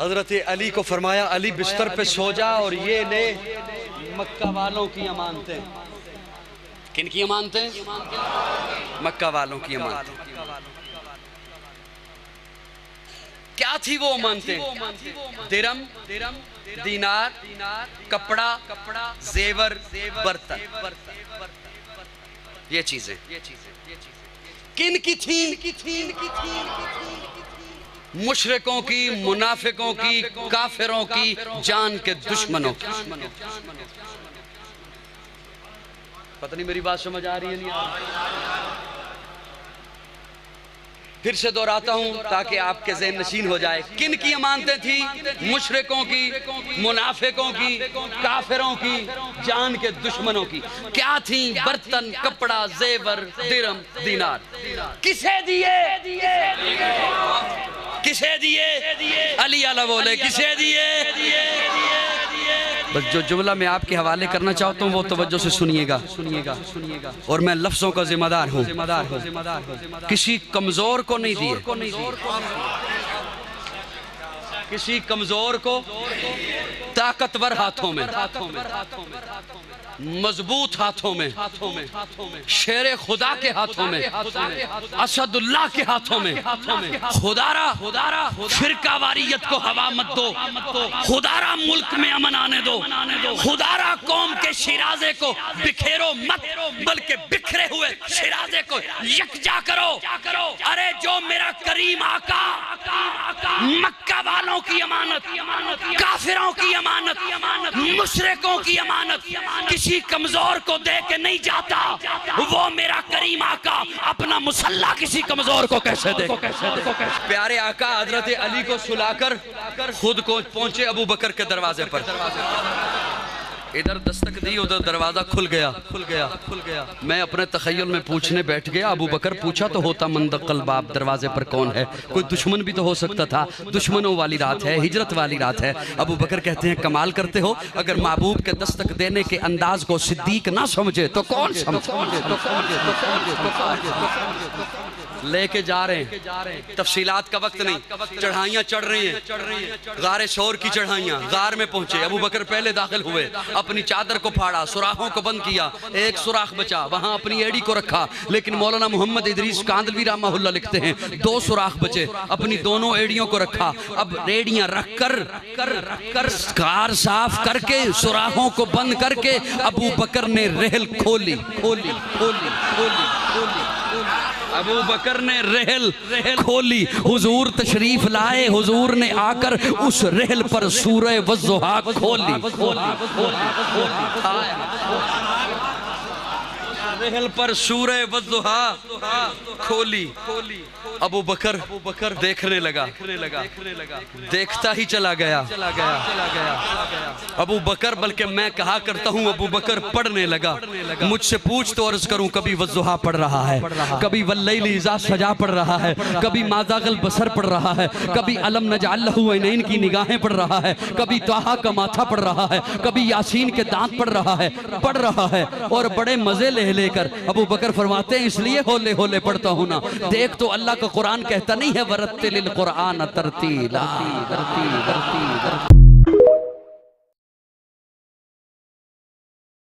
हजरत अली को फरमाया अली बिस्तर पे सो जा और ये ले मक्का वालों की अमानतें। किन की अमानतें? मक्का वालों की अमानतें। क्या थी वो अमानतें? दिरम, दीनार, कपड़ा, जेवर, बर्तन, ये चीजें किन की थी? मुशरिकों की, मुनाफिकों की, काफिरों की, जान के दुश्मनों की। पता नहीं मेरी बात समझ आ रही है नहीं आ रही? फिर से दोहराता हूं ताकि आपके ज़हन नशीन हो जाए। किन की अमानतें थी? मुशरिकों की, मुनाफिकों की, काफिरों की, जान के दुश्मनों की। क्या थी? बर्तन, कपड़ा, जेवर, दिरम, दीनार। किसे दिए? किसे दिए? अली अला बोले किसे दिए? बस जो जुमला मैं आपके हवाले करना चाहता हूँ वो तवज्जो से सुनिएगा और मैं लफ्जों का जिम्मेदार हूँ। किसी कमजोर को नहीं दिए, किसी कमजोर को ताकतवर हाथों में, मजबूत हाथों में, शेरे खुदा के हाथों में, असदुल्लाह के हाथों में। खुदारा फिरका वारियत को हवा मत दो, खुदारा मुल्क में अमन आने दो, खुदारा कौम के शिराजे को बिखेरो मत, बल्कि बिखरे हुए शिराजे को यकजा करो। अरे जो मेरा करीम आका मक्का वालों की अमानत, काफिरों की अमानत, मुशरिकों की अमानत किसी कमजोर को दे के नहीं जाता, वो मेरा करीम आका अपना मुसल्ला किसी कमजोर को कैसे दे? प्यारे आका हजरत अली को सुलाकर खुद को पहुंचे अबू बकर के दरवाजे पर। इधर दस्तक दी, उधर दरवाजा खुल गया। मैं अपने तखय्युल में पूछने बैठ गया। अबू बकर पूछा तो होता मंदकल बाब, दरवाजे पर कौन है? कोई दुश्मन भी तो हो सकता था। दुश्मनों वाली रात है, हिजरत वाली रात है। अबू बकर कहते हैं कमाल करते हो, अगर महबूब के दस्तक देने के अंदाज को सिद्दीक ना समझे तो कौन समझे? लेके जा रहे हैं, तफसीलात का वक्त नहीं, चढ़ाइयाँ चढ़ रही हैं, गारे शोर की चढ़ाइयाँ। गार में पहुंचे, अबू बकर पहले दाखिल हुए, अपनी चादर को फाड़ा, सुराखों को बंद किया। एक सुराख बचा, वहां अपनी एड़ी को रखा। लेकिन मौलाना मोहम्मद इदरीस कांदलवी रहमहुल्लाह लिखते हैं 2 सुराख बचे, अपनी दोनों एड़ियों को रखा। अब एड़ियां रखकर कार साफ करके सुराखों को बंद करके अबू बकर ने रेहल खोली। अबू बकर ने रेहल खोली, हुजूर तशरीफ लाए। हुजूर ने आकर उस रेहल पर सूरह वज़्ज़ुहा खोली। रेहल पर सूरह वज़्ज़ुहा खोली। अबू बकर देखने लगा, देखता ही चला गया। अबू बकर, बल्कि मैं कहा करता हूँ अबू बकर पढ़ने लगा। मुझसे पूछ तो अर्ज करूँ, कभी वज़्ज़ुहा पढ़ रहा है, कभी वल्लैलि इज़ा सजा पढ़ रहा है, कभी माज़ागल बसर पढ़ रहा है, कभी अलम नजअल लहू ऐनैन की निगाहें पढ़ रहा है, कभी ताहा का माथा पढ़ रहा है, कभी यासीन के दांत पढ़ रहा है और बड़े मजे ले कर अबू बकर फरमाते हैं इसलिए होले होले पढ़ता हूं ना। देख तो अल्लाह का कुरान कहता नहीं है वरत्तिलिल कुरान तरतीला।